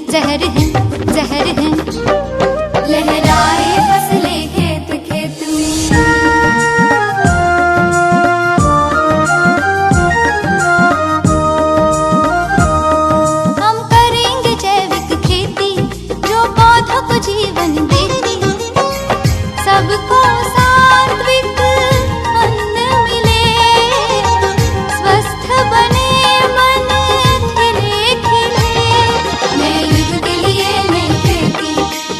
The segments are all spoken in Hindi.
जहर है, जहर है। लहराए फसलें खेत खेत में। हम करेंगे जैविक खेती जो पौधों को जीवन देती, सबको सात्विक अन्न मिले, स्वस्थ बने मन खिले खिले। नए युग के लिए नई खेती,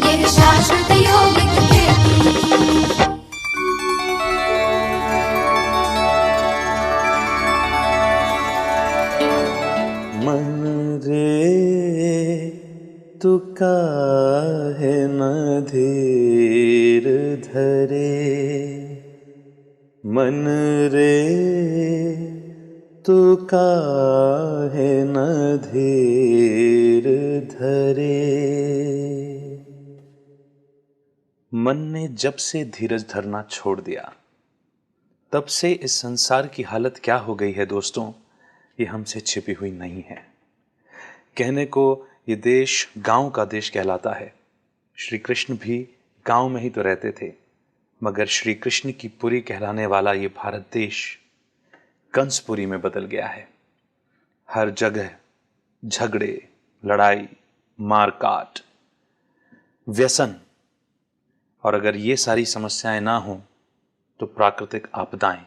यह शाश्वत यौगिक खेती। मन रे तू काहे न धीर धरे, मन रे तू काहे न धीर धरे। मन ने जब से धीरज धरना छोड़ दिया, तब से इस संसार की हालत क्या हो गई है दोस्तों, ये हमसे छिपी हुई नहीं है। कहने को ये देश गांव का देश कहलाता है। श्री कृष्ण भी गांव में ही तो रहते थे, मगर श्री कृष्ण की पुरी कहलाने वाला ये भारत देश कंसपुरी में बदल गया है। हर जगह झगड़े, लड़ाई, मारकाट, व्यसन, और अगर ये सारी समस्याएं ना हो तो प्राकृतिक आपदाएं।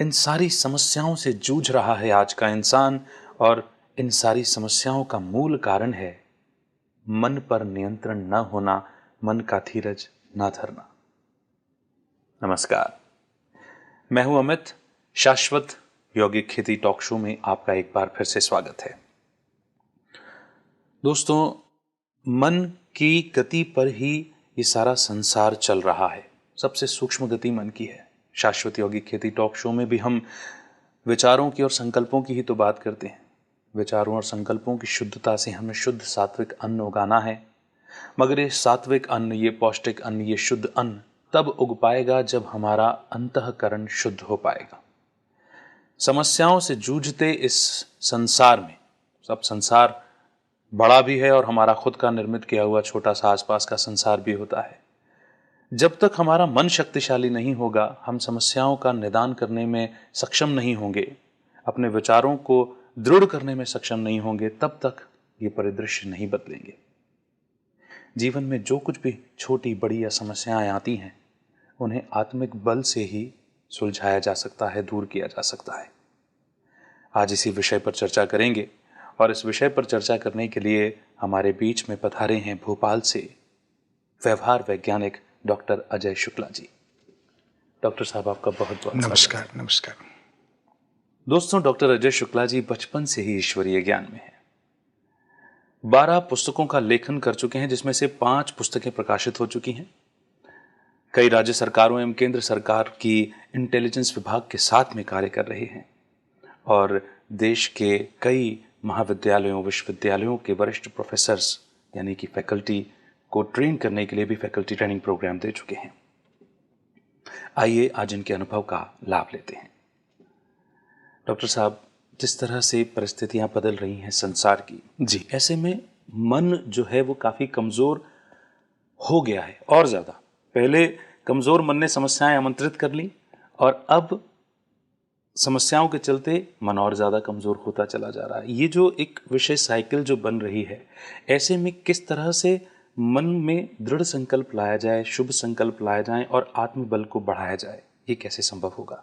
इन सारी समस्याओं से जूझ रहा है आज का इंसान, और इन सारी समस्याओं का मूल कारण है मन पर नियंत्रण न होना, मन का धीरज न धरना। नमस्कार, मैं हूं अमित। शाश्वत यौगिक खेती टॉक शो में आपका एक बार फिर से स्वागत है। दोस्तों, मन की गति पर ही ये सारा संसार चल रहा है। सबसे सूक्ष्म गति मन की है। शाश्वत यौगिक खेती टॉक शो में भी हम विचारों की और संकल्पों की ही तो बात करते हैं। विचारों और संकल्पों की शुद्धता से हमें शुद्ध सात्विक अन्न उगाना है, मगर ये सात्विक अन्न, ये पौष्टिक अन्न, ये शुद्ध अन्न तब उग पाएगा जब हमारा अंतःकरण शुद्ध हो पाएगा। समस्याओं से जूझते इस संसार में, सब संसार बड़ा भी है और हमारा खुद का निर्मित किया हुआ छोटा सा आसपास का संसार भी होता है। जब तक हमारा मन शक्तिशाली नहीं होगा, हम समस्याओं का निदान करने में सक्षम नहीं होंगे, अपने विचारों को दृढ़ करने में सक्षम नहीं होंगे, तब तक ये परिदृश्य नहीं बदलेंगे। जीवन में जो कुछ भी छोटी बड़ी या समस्याएं आती हैं, उन्हें आत्मिक बल से ही सुलझाया जा सकता है, दूर किया जा सकता है। आज इसी विषय पर चर्चा करेंगे, और इस विषय पर चर्चा करने के लिए हमारे बीच में पधारे हैं भोपाल से व्यवहार वैज्ञानिक डॉक्टर अजय शुक्ला जी। डॉक्टर साहब, आपका बहुत बहुत नमस्कार। नमस्कार दोस्तों, डॉक्टर अजय शुक्ला जी बचपन से ही ईश्वरीय ज्ञान में हैं। 12 पुस्तकों का लेखन कर चुके हैं, जिसमें से 5 पुस्तकें प्रकाशित हो चुकी हैं। कई राज्य सरकारों एवं केंद्र सरकार की इंटेलिजेंस विभाग के साथ में कार्य कर रहे हैं, और देश के कई महाविद्यालयों, विश्वविद्यालयों के वरिष्ठ प्रोफेसर्स यानी कि फैकल्टी को ट्रेन करने के लिए भी फैकल्टी ट्रेनिंग प्रोग्राम दे चुके हैं। आइए आज इनके अनुभव का लाभ लेते हैं। डॉक्टर साहब, जिस तरह से परिस्थितियां बदल रही हैं संसार की जी, ऐसे में मन जो है वो काफी कमजोर हो गया है, और ज्यादा। पहले कमजोर मन ने समस्याएं आमंत्रित कर ली, और अब समस्याओं के चलते मन और ज्यादा कमजोर होता चला जा रहा है। ये जो एक विषय साइकिल जो बन रही है, ऐसे में किस तरह से मन में दृढ़ संकल्प लाया जाए, शुभ संकल्प लाया जाए और आत्मबल को बढ़ाया जाए, ये कैसे संभव होगा?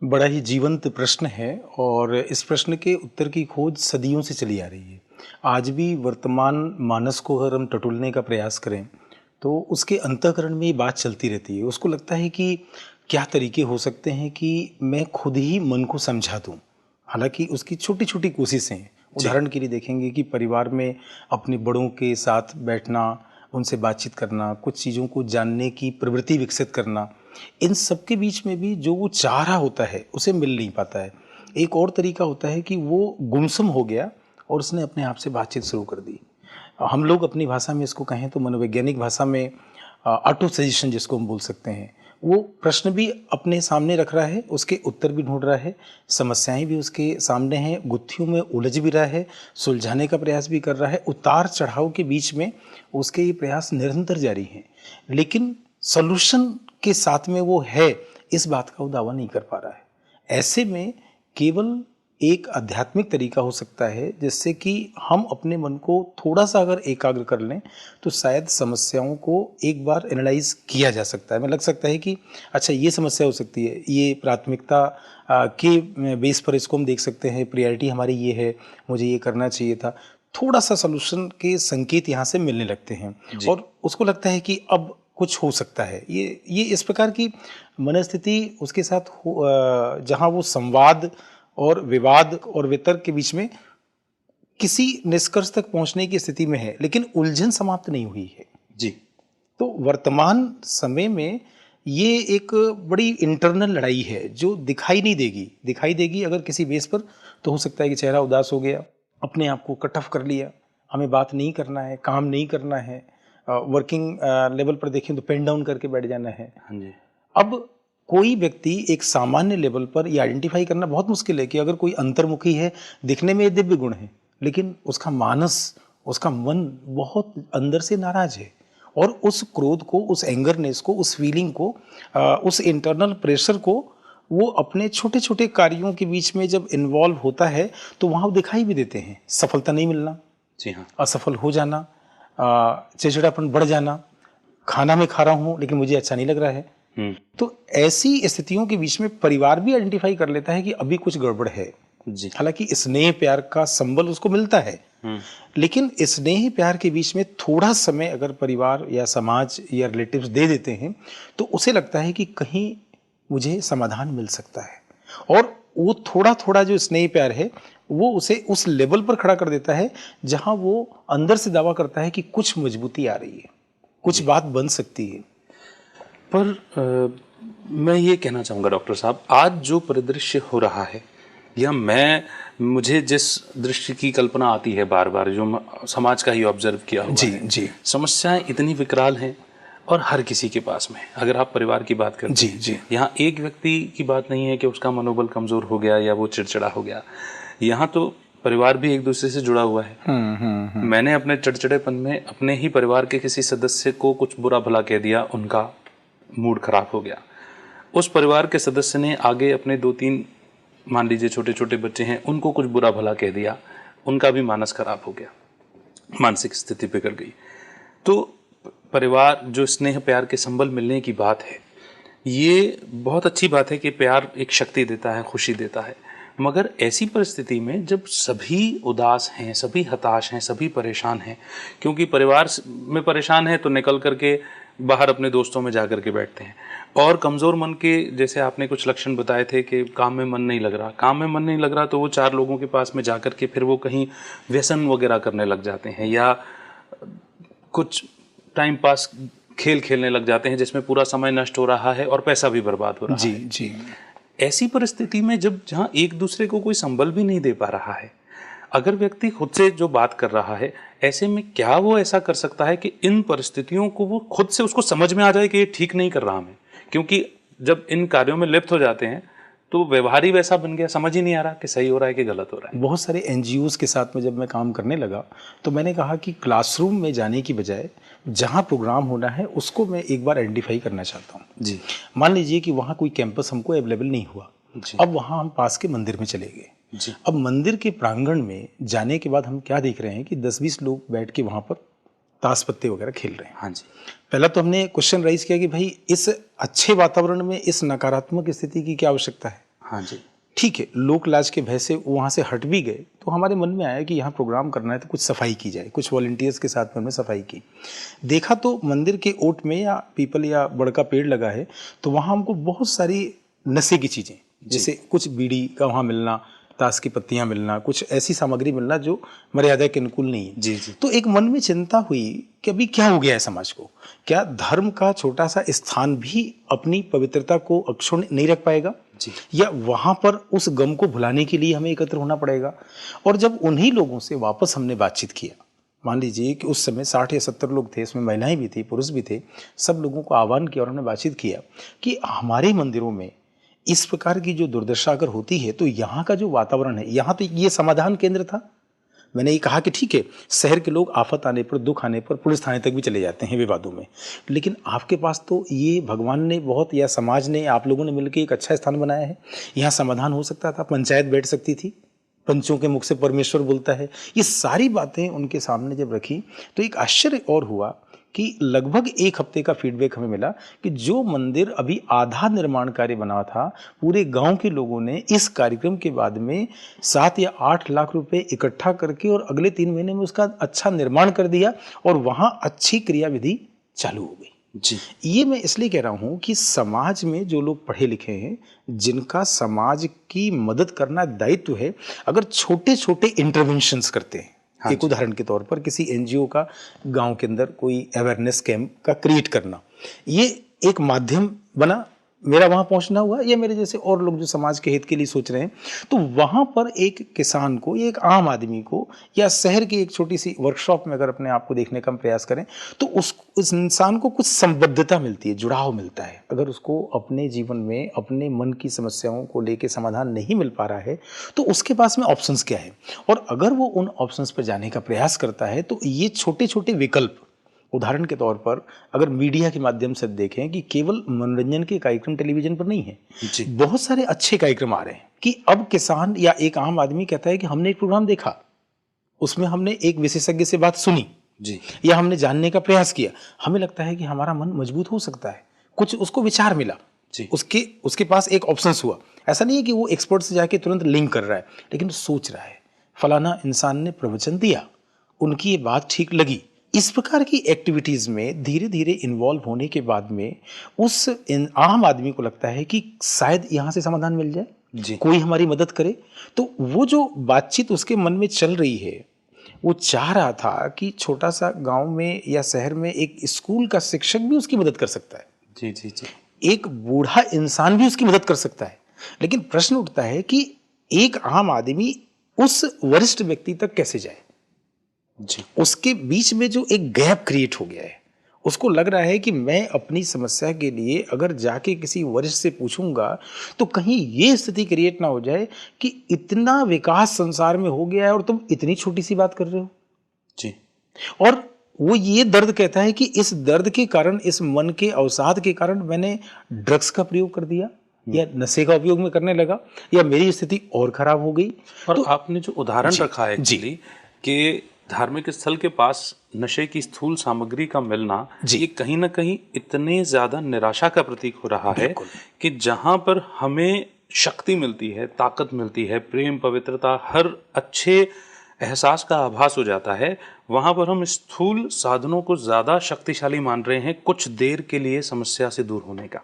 बड़ा ही जीवंत प्रश्न है, और इस प्रश्न के उत्तर की खोज सदियों से चली आ रही है। आज भी वर्तमान मानस को अगर हम टटोलने का प्रयास करें तो उसके अंतःकरण में ये बात चलती रहती है। उसको लगता है कि क्या तरीके हो सकते हैं कि मैं खुद ही मन को समझा दूं। हालांकि उसकी छोटी छोटी कोशिशें हैं। उदाहरण के लिए देखेंगे कि परिवार में अपने बड़ों के साथ बैठना, उनसे बातचीत करना, कुछ चीज़ों को जानने की प्रवृत्ति विकसित करना, इन सब के बीच में भी जो वो चाह रहा होता है उसे मिल नहीं पाता है। एक और तरीका होता है कि वो गुमसुम हो गया और उसने अपने आप से बातचीत शुरू कर दी। हम लोग अपनी भाषा में इसको कहें तो मनोवैज्ञानिक भाषा में ऑटो सजेशन जिसको हम बोल सकते हैं, वो प्रश्न भी अपने सामने रख रहा है, उसके उत्तर भी ढूंढ रहा है, समस्याएं भी उसके सामने हैं, गुत्थियों में उलझ भी रहा है, सुलझाने का प्रयास भी कर रहा है। उतार चढ़ाव के बीच में उसके ये प्रयास निरंतर जारी हैं, लेकिन सॉल्यूशन के साथ में वो है, इस बात का वो दावा नहीं कर पा रहा है। ऐसे में केवल एक आध्यात्मिक तरीका हो सकता है जिससे कि हम अपने मन को थोड़ा सा अगर एकाग्र कर लें तो शायद समस्याओं को एक बार एनालाइज किया जा सकता है। हमें लग सकता है कि अच्छा ये समस्या हो सकती है, ये प्राथमिकता के बेस पर इसको हम देख सकते हैं, प्रायोरिटी हमारी ये है, मुझे ये करना चाहिए था। थोड़ा सा सॉल्यूशन के संकेत यहाँ से मिलने लगते हैं और उसको लगता है कि अब कुछ हो सकता है। ये इस प्रकार की मनस्थिति उसके साथ जहाँ वो संवाद और विवाद और वितर्क के बीच में किसी निष्कर्ष तक पहुंचने की स्थिति में है, लेकिन उलझन समाप्त नहीं हुई है। जी। तो वर्तमान समय में ये एक बड़ी इंटरनल लड़ाई है जो दिखाई नहीं देगी। दिखाई देगी अगर किसी बेस पर, तो हो सकता है कि चेहरा उदास हो गया, अपने आप को कट ऑफ कर लिया, हमें बात नहीं करना है, काम नहीं करना है, वर्किंग लेवल पर देखें तो पेन डाउन करके बैठ जाना है। हाँ जी। अब कोई व्यक्ति एक सामान्य लेवल पर ये आइडेंटिफाई करना बहुत मुश्किल है कि अगर कोई अंतर्मुखी है, दिखने में ये दिव्य गुण है, लेकिन उसका मानस, उसका मन बहुत अंदर से नाराज है और उस क्रोध को, उस एंगरनेस को, उस फीलिंग को, उस इंटरनल प्रेशर को वो अपने छोटे छोटे कार्यों के बीच में जब इन्वॉल्व होता है तो वहाँ वो दिखाई भी देते हैं। सफलता नहीं मिलना, जी हाँ, असफल हो जाना, चिड़चिड़ापन बढ़ जाना, खाना मैं खा रहा हूँ लेकिन मुझे अच्छा नहीं लग रहा है। तो ऐसी स्थितियों के बीच में परिवार भी आइडेंटिफाई कर लेता है कि अभी कुछ गड़बड़ है। जी। हालांकि स्नेह प्यार का संबल उसको मिलता है, लेकिन स्नेह प्यार के बीच में थोड़ा समय अगर परिवार या समाज या रिलेटिव्स दे देते हैं तो उसे लगता है कि कहीं मुझे समाधान मिल सकता है, और वो थोड़ा थोड़ा जो स्नेह प्यार है वो उसे उस लेवल पर खड़ा कर देता है जहां वो अंदर से दावा करता है कि कुछ मजबूती आ रही है, कुछ बात बन सकती है। पर मैं ये कहना चाहूँगा डॉक्टर साहब, आज जो परिदृश्य हो रहा है या मुझे जिस दृश्य की कल्पना आती है बार बार, जो समाज का ही ऑब्जर्व किया हुआ जी है, जी, समस्याएं इतनी विकराल हैं और हर किसी के पास में। अगर आप परिवार की बात करें, जी जी, यहाँ एक व्यक्ति की बात नहीं है कि उसका मनोबल कमजोर हो गया या वो चिड़चिड़ा हो गया, यहाँ तो परिवार भी एक दूसरे से जुड़ा हुआ है। मैंने अपने चिड़चिड़ेपन में अपने ही परिवार के किसी सदस्य को कुछ बुरा भला कह दिया, उनका मूड खराब हो गया। उस परिवार के सदस्य ने आगे अपने 2-3 मान लीजिए छोटे छोटे बच्चे हैं, उनको कुछ बुरा भला कह दिया, उनका भी मानस खराब हो गया, मानसिक स्थिति बिगड़ गई। तो परिवार जो स्नेह प्यार के संबल मिलने की बात है, ये बहुत अच्छी बात है कि प्यार एक शक्ति देता है, खुशी देता है, मगर ऐसी परिस्थिति में जब सभी उदास हैं, सभी हताश हैं, सभी परेशान हैं, क्योंकि परिवार में परेशान है तो निकल करके बाहर अपने दोस्तों में जा कर के बैठते हैं, और कमज़ोर मन के, जैसे आपने कुछ लक्षण बताए थे कि काम में मन नहीं लग रहा, काम में मन नहीं लग रहा तो वो 4 लोगों के पास में जा कर के फिर वो कहीं व्यसन वगैरह करने लग जाते हैं या कुछ टाइम पास खेल खेलने लग जाते हैं जिसमें पूरा समय नष्ट हो रहा है और पैसा भी बर्बाद हो रहा जी है। जी, ऐसी परिस्थिति में जहाँ एक दूसरे को कोई संबल भी नहीं दे पा रहा है, अगर व्यक्ति खुद से जो बात कर रहा है, ऐसे में क्या वो ऐसा कर सकता है कि इन परिस्थितियों को वो खुद से उसको समझ में आ जाए कि ये ठीक नहीं कर रहा मैं, क्योंकि जब इन कार्यों में लिप्त हो जाते हैं तो व्यवहार ही वैसा बन गया, समझ ही नहीं आ रहा कि सही हो रहा है कि गलत हो रहा है। बहुत सारे एनजीओज के साथ में जब मैं काम करने लगा तो मैंने कहा कि क्लासरूम में जाने की बजाय जहाँ प्रोग्राम होना है उसको मैं एक बार आइडेंटिफाई करना चाहता हूँ। जी। मान लीजिए कि वहाँ कोई कैंपस हमको अवेलेबल नहीं हुआ, अब वहाँ हम पास के मंदिर में चले गए। अब मंदिर के प्रांगण में जाने के बाद हम क्या देख रहे हैं कि 10-20 लोग बैठ के वहाँ पर ताश पत्ते वगैरह खेल रहे हैं। हाँ जी। पहला तो हमने क्वेश्चन राइज किया कि भाई इस अच्छे वातावरण में इस नकारात्मक स्थिति की क्या आवश्यकता है। हाँ जी। ठीक है, लोक लाज के भय से वहाँ से हट भी गए तो हमारे मन में आया कि यहाँ प्रोग्राम करना है तो कुछ सफाई की जाए। कुछ वॉलंटियर्स के साथ में हमने सफाई की। देखा तो मंदिर के ओट में या पीपल या बड़ का पेड़ लगा है तो वहाँ हमको बहुत सारी नशे की चीज़ें, जैसे कुछ बीड़ी का वहाँ मिलना, ताश की पत्तियां मिलना, कुछ ऐसी सामग्री मिलना जो मर्यादा के अनुकूल नहीं है। जी जी। तो एक मन में चिंता हुई कि अभी क्या हो गया है समाज को, क्या धर्म का छोटा सा स्थान भी अपनी पवित्रता को अक्षुण्ण नहीं रख पाएगा जी, या वहां पर उस गम को भुलाने के लिए हमें एकत्र होना पड़ेगा। और जब उन्हीं लोगों से वापस हमने बातचीत किया, मान लीजिए कि उस समय 60 या 70 लोग थे, इसमें महिलाएं भी थी, पुरुष भी थे, सब लोगों को आह्वान किया और हमने बातचीत किया कि हमारे मंदिरों में इस प्रकार की जो दुर्दशा अगर होती है तो यहाँ का जो वातावरण है, यहाँ तो ये समाधान केंद्र था। मैंने ये कहा कि ठीक है, शहर के लोग आफत आने पर, दुख आने पर पुलिस थाने तक भी चले जाते हैं विवादों में, लेकिन आपके पास तो ये भगवान ने बहुत, या समाज ने, आप लोगों ने मिलकर एक अच्छा स्थान बनाया है। यहाँ समाधान हो सकता था, पंचायत बैठ सकती थी, पंचों के मुख से परमेश्वर बोलता है। ये सारी बातें उनके सामने जब रखी तो एक आश्चर्य और हुआ कि लगभग 1 हफ्ते का फीडबैक हमें मिला कि जो मंदिर अभी आधा निर्माण कार्य बना था, पूरे गांव के लोगों ने इस कार्यक्रम के बाद में 7 या 8 लाख रुपए इकट्ठा करके और अगले 3 महीने में उसका अच्छा निर्माण कर दिया और वहां अच्छी क्रियाविधि चालू हो गई। जी, ये मैं इसलिए कह रहा हूं कि समाज में जो लोग पढ़े लिखे हैं, जिनका समाज की मदद करना दायित्व है, अगर छोटे छोटे इंटरवेंशंस करते हैं, एक उदाहरण के तौर पर किसी एनजीओ का गांव के अंदर कोई अवेयरनेस कैंप का क्रिएट करना, ये एक माध्यम बना, मेरा वहां पहुंचना हुआ, या मेरे जैसे और लोग जो समाज के हित के लिए सोच रहे हैं, तो वहां पर एक किसान को, एक आम आदमी को, या शहर की एक छोटी सी वर्कशॉप में अगर अपने आप को देखने का हम प्रयास करें तो उस इंसान को कुछ संबद्धता मिलती है, जुड़ाव मिलता है। अगर उसको अपने जीवन में अपने मन की समस्याओं को लेकर समाधान नहीं मिल पा रहा है तो उसके पास में ऑप्शंस क्या है, और अगर वो उन ऑप्शंस पर जाने का प्रयास करता है तो ये छोटे छोटे विकल्प, उदाहरण के तौर पर अगर मीडिया के माध्यम से देखें कि केवल मनोरंजन के कार्यक्रम टेलीविजन पर नहीं है, बहुत सारे अच्छे कार्यक्रम आ रहे हैं कि अब किसान या एक आम आदमी कहता है कि हमने एक प्रोग्राम देखा, उसमें हमने एक विशेषज्ञ से बात सुनी जी, या हमने जानने का प्रयास किया, हमें लगता है कि हमारा मन मजबूत हो सकता है, कुछ उसको विचार मिला जी, उसके पास एक ऑप्शंस हुआ। ऐसा नहीं है कि वो एक्सपर्ट से जाके तुरंत लिंक कर रहा है, लेकिन सोच रहा है, फलाना इंसान ने प्रवचन दिया, उनकी ये बात ठीक लगी। इस प्रकार की एक्टिविटीज में धीरे धीरे इन्वॉल्व होने के बाद में उस आम आदमी को लगता है कि शायद यहाँ से समाधान मिल जाए, जी, कोई हमारी मदद करे। तो वो जो बातचीत उसके मन में चल रही है, वो चाह रहा था कि छोटा सा गांव में या शहर में एक स्कूल का शिक्षक भी उसकी मदद कर सकता है, जी, जी, जी, एक बूढ़ा इंसान भी उसकी मदद कर सकता है। लेकिन प्रश्न उठता है कि एक आम आदमी उस वरिष्ठ व्यक्ति तक कैसे जाए। जी, उसके बीच में जो एक गैप क्रिएट हो गया है, उसको लग रहा है कि मैं अपनी समस्या के लिए अगर जाके किसी वरिष्ठ से पूछूंगा तो कहीं ये स्थिति क्रिएट ना हो जाए कि इतना विकास संसार में हो गया है और तुम इतनी छोटी सी बात कर रहे हो। जी, और वो ये दर्द कहता है कि इस दर्द के कारण, इस मन के अवसाद के कारण मैंने ड्रग्स का प्रयोग कर दिया या नशे का उपयोग में करने लगा, या मेरी स्थिति और खराब हो गई। और तो आपने जो उदाहरण रखा है एक्चुअली कि धार्मिक स्थल के पास नशे की स्थूल सामग्री का मिलना, ये कहीं ना कहीं इतने ज्यादा निराशा का प्रतीक हो रहा है कि जहां पर हमें शक्ति मिलती है, ताकत मिलती है, प्रेम, पवित्रता, हर अच्छे एहसास का आभास हो जाता है, वहां पर हम स्थूल साधनों को ज्यादा शक्तिशाली मान रहे हैं कुछ देर के लिए समस्या से दूर होने का।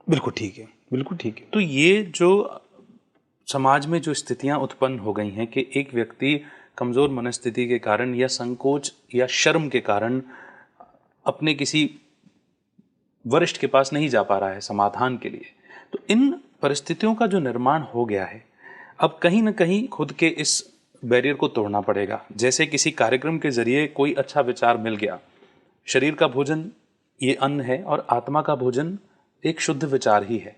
बिल्कुल ठीक है, बिल्कुल ठीक है। तो ये जो समाज में जो स्थितियां उत्पन्न हो गई हैं कि एक व्यक्ति कमजोर मनस्थिति के कारण या संकोच या शर्म के कारण अपने किसी वरिष्ठ के पास नहीं जा पा रहा है समाधान के लिए, तो इन परिस्थितियों का जो निर्माण हो गया है, अब कहीं ना कहीं खुद के इस बैरियर को तोड़ना पड़ेगा। जैसे किसी कार्यक्रम के जरिए कोई अच्छा विचार मिल गया, शरीर का भोजन ये अन्न है और आत्मा का भोजन एक शुद्ध विचार ही है।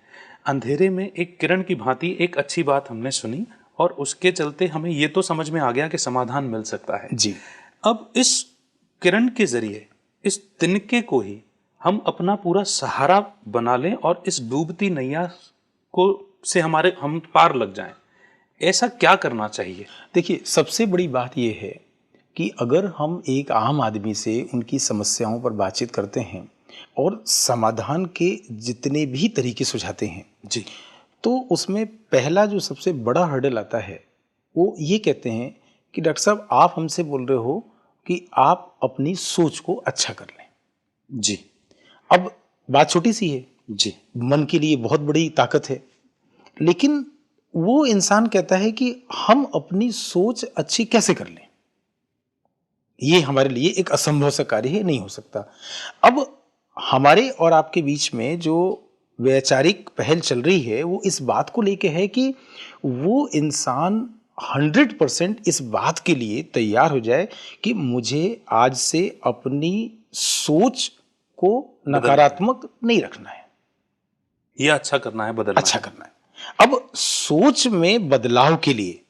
अंधेरे में एक किरण की भांति एक अच्छी बात हमने सुनी और उसके चलते हमें ये तो समझ में आ गया कि समाधान मिल सकता है जी। अब इस किरण के जरिए, इस तिनके को ही हम अपना पूरा सहारा बना लें और इस डूबती नैया को से हम पार लग जाएं, ऐसा क्या करना चाहिए? देखिए, सबसे बड़ी बात यह है कि अगर हम एक आम आदमी से उनकी समस्याओं पर बातचीत करते हैं और समाधान के जितने भी तरीके सुझाते हैं जी, तो उसमें पहला जो सबसे बड़ा हर्डल आता है वो ये कहते हैं कि डॉक्टर साहब, आप हमसे बोल रहे हो कि आप अपनी सोच को अच्छा कर लें। जी, अब बात छोटी सी है जी, मन के लिए बहुत बड़ी ताकत है, लेकिन वो इंसान कहता है कि हम अपनी सोच अच्छी कैसे कर लें, ये हमारे लिए एक असंभव सा कार्य है, नहीं हो सकता। अब हमारे और आपके बीच में जो वैचारिक पहल चल रही है वो इस बात को लेके है कि वो इंसान 100% इस बात के लिए तैयार हो जाए कि मुझे आज से अपनी सोच को नकारात्मक नहीं रखना है, ये अच्छा करना है, बदलना अच्छा करना है। अब सोच में बदलाव के लिए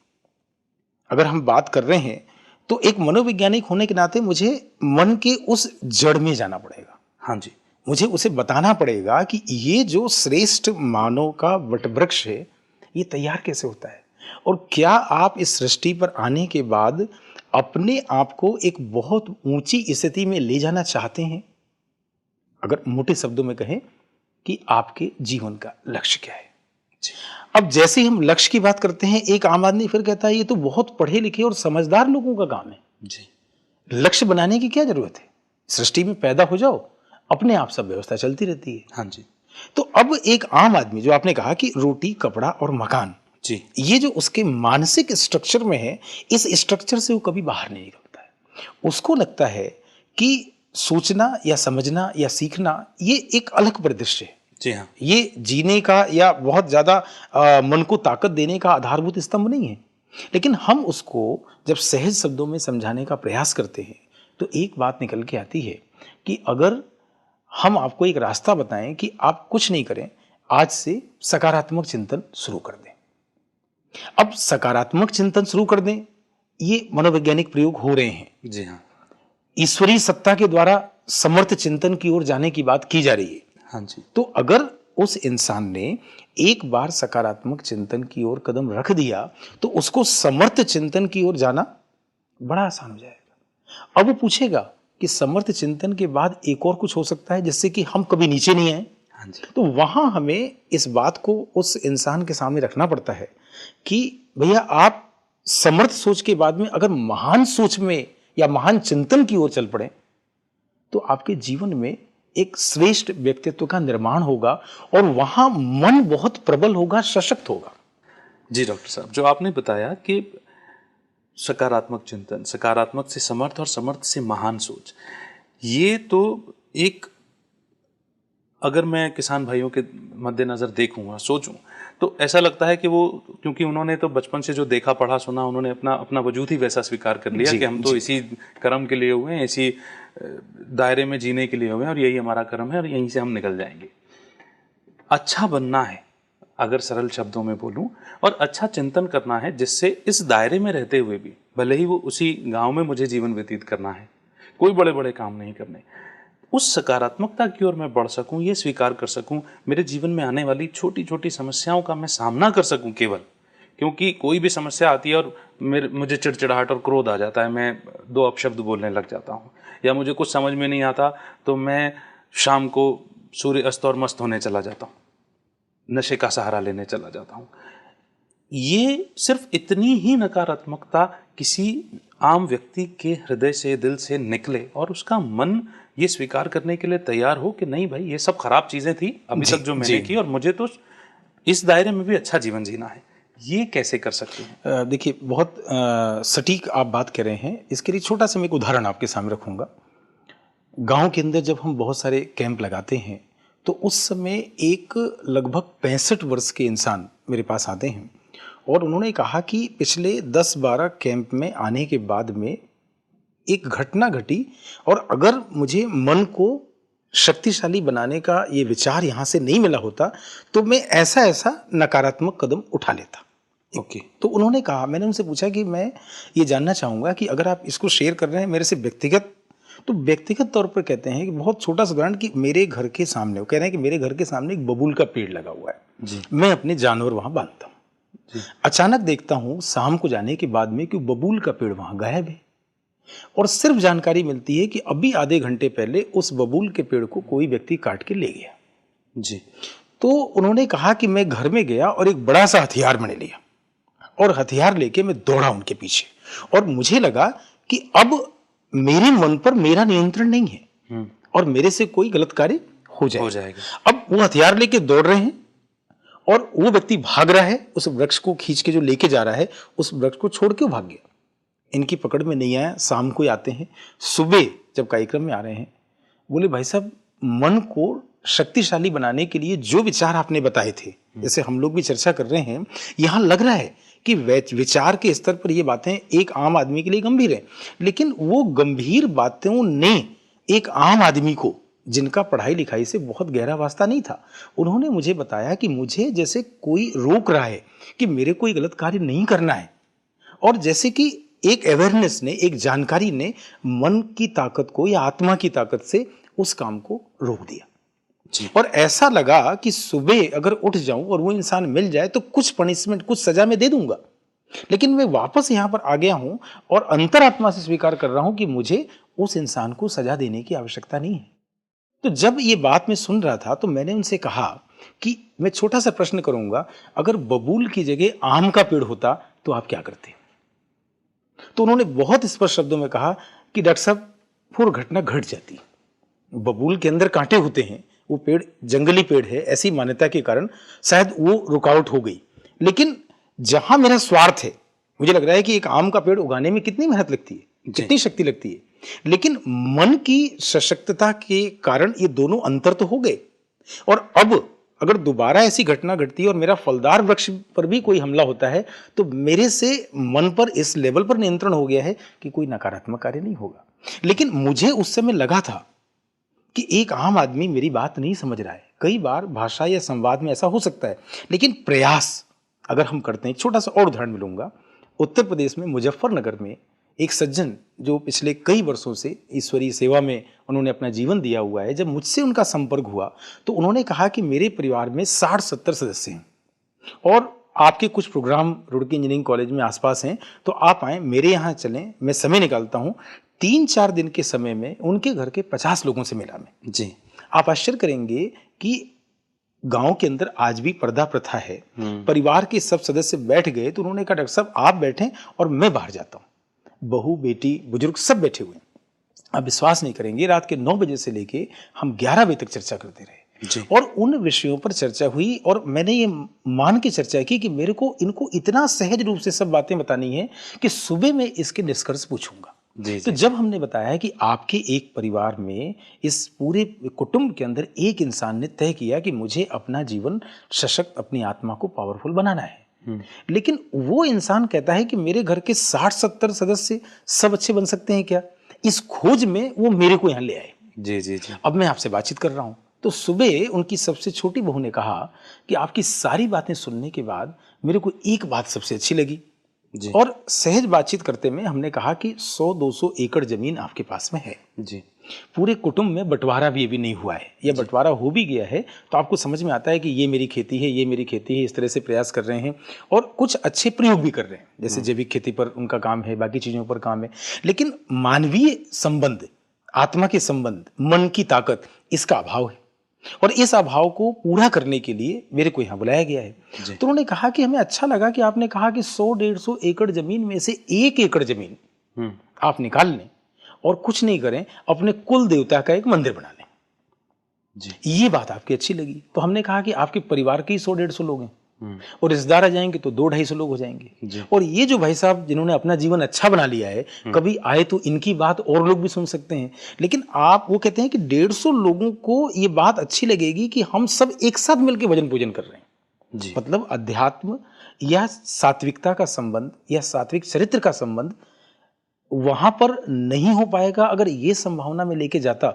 अगर हम बात कर रहे हैं तो एक मनोवैज्ञानिक होने के नाते मुझे मन के उस जड़ में जाना पड़ेगा। हाँ जी, मुझे उसे बताना पड़ेगा कि ये जो श्रेष्ठ मानव का वटवृक्ष है ये तैयार कैसे होता है, और क्या आप इस सृष्टि पर आने के बाद अपने आप को एक बहुत ऊंची स्थिति में ले जाना चाहते हैं। अगर मोटे शब्दों में कहें कि आपके जीवन का लक्ष्य क्या है। अब जैसे ही हम लक्ष्य की बात करते हैं, एक आम आदमी फिर कहता है ये तो बहुत पढ़े लिखे और समझदार लोगों का काम है जी, लक्ष्य बनाने की क्या जरूरत है, सृष्टि में पैदा हो जाओ, अपने आप सब व्यवस्था चलती रहती है। हाँ जी, तो अब एक आम आदमी, जो आपने कहा कि रोटी कपड़ा और मकान, जी, ये जो उसके मानसिक स्ट्रक्चर में है, इस स्ट्रक्चर से वो कभी बाहर नहीं निकलता है। उसको लगता है कि सोचना या समझना या सीखना ये एक अलग परिदृश्य है, जी हाँ, ये जीने का या बहुत ज्यादा मन को ताकत देने का आधारभूत स्तंभ नहीं है। लेकिन हम उसको जब सहज शब्दों में समझाने का प्रयास करते हैं तो एक बात निकल के आती है कि अगर हम आपको एक रास्ता बताएं कि आप कुछ नहीं करें, आज से सकारात्मक चिंतन शुरू कर दें। अब सकारात्मक चिंतन शुरू कर दें, ये मनोवैज्ञानिक प्रयोग हो रहे हैं। जी हाँ, ईश्वरीय सत्ता के द्वारा समर्थ चिंतन की ओर जाने की बात की जा रही है। हाँ जी, तो अगर उस इंसान ने एक बार सकारात्मक चिंतन की ओर कदम रख दिया तो उसको समर्थ चिंतन की ओर जाना बड़ा आसान हो जाएगा। अब वो पूछेगा कि समर्थ चिंतन के बाद एक और कुछ हो सकता है जिससे कि हम कभी नीचे नहीं आए। हाँ जी, तो वहां हमें इस बात को उस इंसान के सामने रखना पड़ता है कि भैया आप समर्थ सोच के बाद में अगर महान सोच में या महान चिंतन की ओर चल पड़े तो आपके जीवन में एक श्रेष्ठ व्यक्तित्व का निर्माण होगा और वहां मन बहुत प्रबल होगा, सशक्त होगा। जी डॉक्टर साहब, जो आपने बताया कि सकारात्मक चिंतन, सकारात्मक से समर्थ और समर्थ से महान सोच, ये तो एक, अगर मैं किसान भाइयों के मद्देनजर देखूं और सोचूं तो ऐसा लगता है कि वो, क्योंकि उन्होंने तो बचपन से जो देखा पढ़ा सुना, उन्होंने अपना अपना वजूद ही वैसा स्वीकार कर लिया कि हम तो इसी कर्म के लिए हुए हैं, इसी दायरे में जीने के लिए हुए हैं और यही हमारा कर्म है और यहीं से हम निकल जाएंगे। अच्छा बनना है, अगर सरल शब्दों में बोलूं, और अच्छा चिंतन करना है जिससे इस दायरे में रहते हुए भी, भले ही वो उसी गांव में मुझे जीवन व्यतीत करना है, कोई बड़े बड़े काम नहीं करने, उस सकारात्मकता की ओर मैं बढ़ सकूं, ये स्वीकार कर सकूं, मेरे जीवन में आने वाली छोटी छोटी समस्याओं का मैं सामना कर सकूं केवल, क्योंकि कोई भी समस्या आती है और मुझे चिड़चिड़ाहट और क्रोध आ जाता है, मैं दो अपशब्द बोलने लग जाता हूँ, या मुझे कुछ समझ में नहीं आता तो मैं शाम को सूर्य अस्त और मस्त होने चला जाता हूँ, नशे का सहारा लेने चला जाता हूँ। ये सिर्फ इतनी ही नकारात्मकता किसी आम व्यक्ति के हृदय से, दिल से निकले और उसका मन ये स्वीकार करने के लिए तैयार हो कि नहीं भाई, ये सब खराब चीजें थी अभी तक जो मैंने की और मुझे तो इस दायरे में भी अच्छा जीवन जीना है, ये कैसे कर सकते हैं? देखिए, बहुत सटीक आप बात कर रहे हैं। इसके लिए छोटा सा मैं एक उदाहरण आपके सामने रखूंगा। गांव के अंदर जब हम बहुत सारे कैंप लगाते हैं तो उस समय एक लगभग 65 वर्ष के इंसान मेरे पास आते हैं और उन्होंने कहा कि पिछले 10-12 कैंप में आने के बाद में एक घटना घटी और अगर मुझे मन को शक्तिशाली बनाने का ये विचार यहाँ से नहीं मिला होता तो मैं ऐसा ऐसा नकारात्मक कदम उठा लेता। ओके। तो उन्होंने कहा, मैंने उनसे पूछा कि मैं ये जानना चाहूँगा कि अगर आप इसको शेयर कर रहे हैं मेरे से व्यक्तिगत, तो व्यक्तिगत तौर पर कहते हैं कि बहुत छोटा सा उदाहरण कि मेरे घर के सामने, वो कह रहे हैं कि मेरे घर के सामने एक बबूल का पेड़ लगा हुआ है जी। मैं अपने जानवर वहाँ बांधता हूँ। अचानक देखता हूँ शाम को जाने के बाद में कि बबूल का पेड़ वहाँ गायब है और सिर्फ जानकारी मिलती है कि अभी आधे घंटे पहले उस बबूल के पेड़ को कोई व्यक्ति काट के ले गया। जी। तो उन्होंने कहा कि मैं घर में गया और एक बड़ा सा हथियार मैंने लिया और हथियार लेके मैं दौड़ा उनके पीछे और मुझे लगा कि अब मेरे मन पर मेरा नियंत्रण नहीं है और मेरे से कोई गलत कार्य हो जाएगा। अब वो हथियार लेके दौड़ रहे हैं और वो व्यक्ति भाग रहा है, उस वृक्ष को खींच के जो लेके जा रहा है उस वृक्ष को छोड़ के भाग गया। इनकी पकड़ में नहीं आया। शाम को आते हैं, सुबह जब कार्यक्रम में आ रहे हैं, बोले भाई साहब, मन को शक्तिशाली बनाने के लिए जो विचार आपने बताए थे, जैसे हम लोग भी चर्चा कर रहे हैं, यहां लग रहा है कि विचार के स्तर पर ये बातें एक आम आदमी के लिए गंभीर हैं, लेकिन वो गंभीर बातों ने एक आम आदमी को, जिनका पढ़ाई लिखाई से बहुत गहरा वास्ता नहीं था, उन्होंने मुझे बताया कि मुझे जैसे कोई रोक रहा है कि मेरे कोई गलत कार्य नहीं करना है, और जैसे कि एक अवेयरनेस ने, एक जानकारी ने मन की ताकत को या आत्मा की ताकत से उस काम को रोक दिया। और ऐसा लगा कि सुबह अगर उठ जाऊं और वो इंसान मिल जाए तो कुछ पनिशमेंट, कुछ सजा मैं दे दूंगा, लेकिन मैं वापस यहां पर आ गया हूं और अंतरात्मा से स्वीकार कर रहा हूं कि मुझे उस इंसान को सजा देने की आवश्यकता नहीं है। तो जब ये बात मैं सुन रहा था तो मैंने उनसे कहा कि मैं छोटा सा प्रश्न करूंगा, अगर बबूल की जगह आम का पेड़ होता तो आप क्या करते? तो उन्होंने बहुत स्पष्ट शब्दों में कहा कि डॉक्टर साहब, वो घटना घट जाती। बबूल के अंदर कांटे होते हैं, वो पेड़ जंगली पेड़ है, ऐसी मान्यता के कारण शायद वो रुकावट हो गई, लेकिन जहां मेरा स्वार्थ है, मुझे लग रहा है कि एक आम का पेड़ उगाने में कितनी मेहनत लगती है, कितनी शक्ति लगती है, लेकिन मन की सशक्तता के कारण ये दोनों अंतर तो हो गए। और अब अगर दोबारा ऐसी घटना घटती है और मेरा फलदार वृक्ष पर भी कोई हमला होता है, तो मेरे से मन पर इस लेवल पर नियंत्रण हो गया है कि कोई नकारात्मक कार्य नहीं होगा। लेकिन मुझे उस समय लगा था कि एक आम आदमी मेरी बात नहीं समझ रहा है। कई बार भाषा या संवाद में ऐसा हो सकता है, लेकिन प्रयास अगर हम करते हैं, छोटा सा और उदाहरण मिलूंगा। उत्तर प्रदेश में मुजफ्फरनगर में एक सज्जन जो पिछले कई वर्षों से ईश्वरीय सेवा में उन्होंने अपना जीवन दिया हुआ है, जब मुझसे उनका संपर्क हुआ तो उन्होंने कहा कि मेरे परिवार में 60-70 सदस्य हैं और आपके कुछ प्रोग्राम रुड़की इंजीनियरिंग कॉलेज में आसपास हैं, तो आप आएँ, मेरे यहाँ चलें, मैं समय निकालता हूँ। 3-4 दिन के समय में उनके घर के 50 लोगों से मिला मैं। जी, आप आश्चर्य करेंगे कि गांव के अंदर आज भी पर्दा प्रथा है। परिवार के सब सदस्य बैठ गए तो उन्होंने कहा, डॉक्टर साहब आप बैठें और मैं बाहर जाता हूँ। बहू, बेटी, बुजुर्ग सब बैठे हुए हैं। आप विश्वास नहीं करेंगे, रात के 9 बजे से लेके हम 11 बजे तक चर्चा करते रहे और उन विषयों पर चर्चा हुई और मैंने ये मान के चर्चा की कि मेरे को इनको इतना सहज रूप से सब बातें बतानी है कि सुबह में इसके निष्कर्ष पूछूंगा। तो जब हमने बताया कि आपके एक परिवार में, इस पूरे कुटुंब के अंदर एक इंसान ने तय किया कि मुझे अपना जीवन सशक्त, अपनी आत्मा को पावरफुल बनाना है, लेकिन वो इंसान कहता है कि मेरे घर के 60-70 सदस्य सब अच्छे बन सकते हैं क्या? इस खोज में वो मेरे को यहाँ ले आए। जी। अब मैं आपसे बातचीत कर रहा हूँ तो सुबह उनकी सबसे छोटी बहू ने कहा कि आपकी सारी बातें सुनने के बाद मेरे को एक बात सबसे अच्छी लगी जी। और सहज बातचीत करते में हमने कहा कि 100-200 एकड़ जमीन आपके पास में है जी। पूरे कुटुंब में बंटवारा भी अभी नहीं हुआ है, या बंटवारा हो भी गया है तो आपको समझ में आता है कि ये मेरी खेती है, ये मेरी खेती है, इस तरह से प्रयास कर रहे हैं और कुछ अच्छे प्रयोग भी कर रहे हैं, जैसे जैविक खेती पर उनका काम है, बाकी चीजों पर काम है। लेकिन मानवीय संबंध, आत्मा के संबंध, मन की ताकत, इसका अभाव है और इस अभाव को पूरा करने के लिए मेरे को यहाँ बुलाया गया है। तो उन्होंने कहा कि हमें अच्छा लगा कि आपने कहा कि 100-150 एकड़ जमीन में से 1 एकड़ जमीन आप निकाल लें और कुछ नहीं करें, अपने कुल देवता का एक मंदिर बना लें जी। ये बात आपकी अच्छी लगी। तो हमने कहा कि आपके परिवार के ही 100-150 लोग हैं और रिश्तेदार आ जाएंगे तो 200-250 लोग हो जाएंगे जी। और ये जो भाई साहब जिन्होंने अपना जीवन अच्छा बना लिया है, कभी आए तो इनकी बात और लोग भी सुन सकते हैं। लेकिन आप, वो कहते हैं कि 150 लोगों को ये बात अच्छी लगेगी कि हम सब एक साथ मिलकर भजन पूजन कर रहे हैं जी। मतलब अध्यात्म या सात्विकता का संबंध या सात्विक चरित्र का संबंध वहां पर नहीं हो पाएगा। अगर ये संभावना में लेके जाता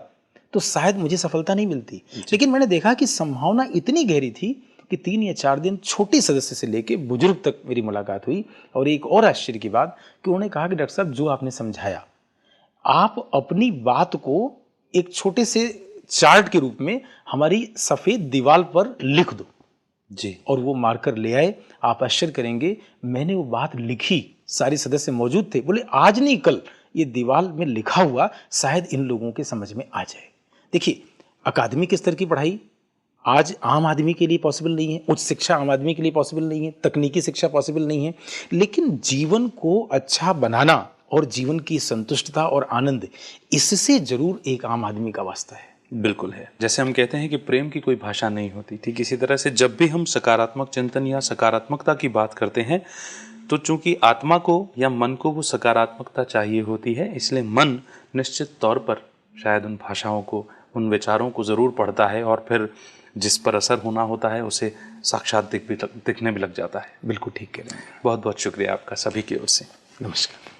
तो शायद मुझे सफलता नहीं मिलती, लेकिन मैंने देखा कि संभावना इतनी गहरी थी कि 3 या 4 दिन छोटे सदस्य से लेके बुजुर्ग तक मेरी मुलाकात हुई। और एक और आश्चर्य की बात कि उन्होंने कहा कि डॉक्टर साहब, जो आपने समझाया, आप अपनी बात को एक छोटे से चार्ट के रूप में हमारी सफेद दीवार पर लिख दो जी। और वो मार्कर ले आए। आप आश्चर्य करेंगे, मैंने वो बात लिखी, सारे सदस्य मौजूद थे, बोले आज नहीं कल ये दीवार में लिखा हुआ शायद इन लोगों के समझ में आ जाए। देखिए, अकादमिक स्तर की पढ़ाई आज आम आदमी के लिए पॉसिबल नहीं है, उच्च शिक्षा आम आदमी के लिए पॉसिबल नहीं है, तकनीकी शिक्षा पॉसिबल नहीं है, लेकिन जीवन को अच्छा बनाना और जीवन की संतुष्टता और आनंद, इससे जरूर एक आम आदमी का वास्ता है। बिल्कुल है। जैसे हम कहते हैं कि प्रेम की कोई भाषा नहीं होती, ठीक इसी तरह से जब भी हम सकारात्मक चिंतन या सकारात्मकता की बात करते हैं तो चूंकि आत्मा को या मन को वो सकारात्मकता चाहिए होती है, इसलिए मन निश्चित तौर पर शायद उन भाषाओं को, उन विचारों को ज़रूर पढ़ता है और फिर जिस पर असर होना होता है उसे साक्षात दिखने भी लग जाता है। बिल्कुल ठीक कह रहे हैं। बहुत बहुत शुक्रिया आपका सभी की ओर से। नमस्कार।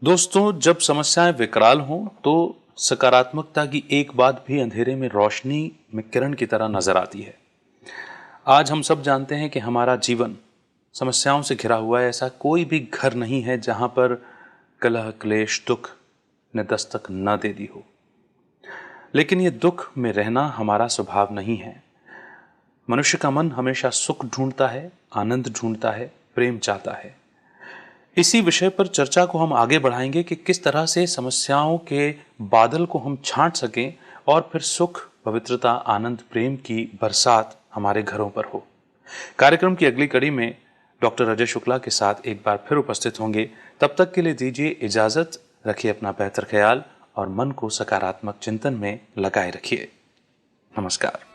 दोस्तों, जब समस्याएं विकराल हों तो सकारात्मकता की एक बात भी अंधेरे में रोशनी में किरण की तरह नजर आती है। आज हम सब जानते हैं कि हमारा जीवन समस्याओं से घिरा हुआ है। ऐसा कोई भी घर नहीं है जहां पर कलह, क्लेश, दुख ने दस्तक न दे दी हो। लेकिन ये दुख में रहना हमारा स्वभाव नहीं है। मनुष्य का मन हमेशा सुख ढूंढता है, आनंद ढूंढता है, प्रेम चाहता है। इसी विषय पर चर्चा को हम आगे बढ़ाएंगे कि किस तरह से समस्याओं के बादल को हम छांट सकें और फिर सुख, पवित्रता, आनंद, प्रेम की बरसात हमारे घरों पर हो। कार्यक्रम की अगली कड़ी में डॉक्टर अजय शुक्ला के साथ एक बार फिर उपस्थित होंगे। तब तक के लिए दीजिए इजाजत। रखिए अपना बेहतर ख्याल और मन को सकारात्मक चिंतन में लगाए रखिए। नमस्कार।